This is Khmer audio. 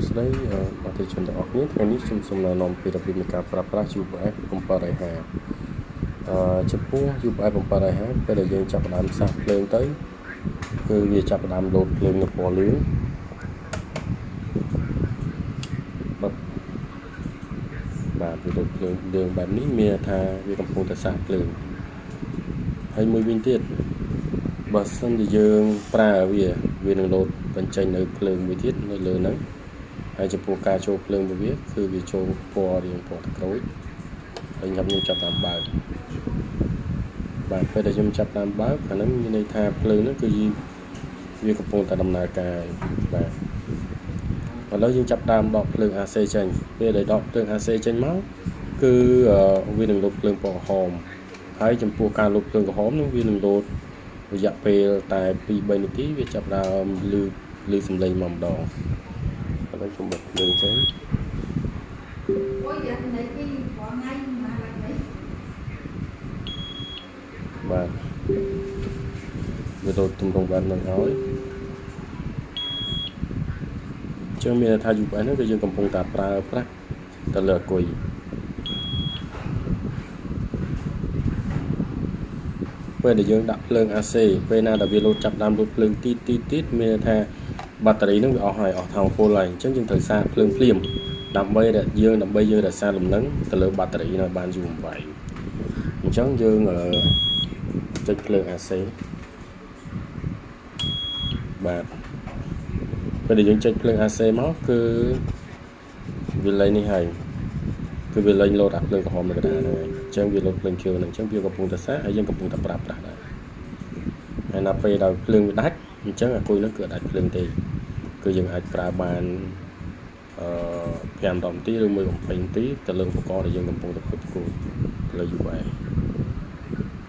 ស្ដីអតិថិជនទាំងអស់គ្នាថ្ងៃនេះខ្ញុំសូមណែនាំពីរបៀបនៃការប្រើប្រាស់ UPF 750ចំពោះ UPF 750ពេលដែលយើងចាប់ផ្ដើមសាកភ្លើងទៅគឺវាចាប់ផ្ដើមលោតភ្លើងនៅពណ៌លឿងបាទវាលោតភ្លើងលឿងបែបនេះមានថាវាកំពុងតែសាកភ្លើងហើយមួយវិញទៀតបើសិនជាយើងប្រើវានឹងលោតបញ្ចេញនៅភ្លើងមួយទៀតនៅលើហ្នឹងហើយចំពោះការចូលភ្លើងរបស់វាគឺវាចូលពណ៌រាងពណ៌ទឹកក្រូចហើយខ្ញុំចាប់តាមបើកបាទពេលដែលខ្ញុំចាប់តាមបើកអាហ្នឹងមានន័យថាភ្លើងហ្នឹងគឺវាកំពុងតែដំណើរការបាទឥឡូវយើងចាប់តាមដកភ្លើង AC ចេញពេលដែលដកភ្លើង AC ចេញមកគឺវានឹងលោតភ្លើងពណ៌ក្រហមហើយចំពោះការលោតភ្លើងក្រហមហ្នឹងវានឹងលោតរយៈពេលតែ 2-3 នាទីវាចាប់ដើមលឺសំឡេងមកម្ដងឥឡូវខ្ញុំបិទភ្លើងចេញបាទវាលោតទំរង់បែបហ្នឹងហើយចឹងមានថា UPF ហ្នឹងគឺយើងកំពុងតែប្រើប្រាស់ទៅលើអគុយពេលដែលយើងដាក់ភ្លើង AC ពេលណាដែលវាលោតចាប់ដើមលោតភ្លើងទីមានថាបាត់តេរីនឹងវាអស់ហើយអស់ថាមពលហើយអញ្ចឹងយើងត្រូវសាកភ្លើងភ្លាមដើម្បីយើងរក្សាលំនឹងទៅលើបាត់តេរីនៅបានយូរបំផុតអញ្ចឹងយើងចុចភ្លើង AC បាទពេលដែលយើងចុចភ្លើង AC មកគឺវាលេងនេះហើយគឺវាលេងលោតអាភ្លើងក្រហមនៅកណ្ដាលហ្នឹងហើយអញ្ចឹងវាលោតភ្លើងខៀវហ្នឹងអញ្ចឹងវាកំពុងតែសាកហើយយើងកំពុងតែប្រើប្រាស់ដែរហើយដល់ពេលដែលភ្លើងវាដាច់អញ្ចឹងអាគុយនោះគឺដាច់ភ្លើងទេគឺយើងអាចប្រើបាន5 10នាទីឬមួយ20នាទីទៅលើឧបករណ៍ដែលយើងកំពុងតែផ្គត់ផ្គង់លើ UPF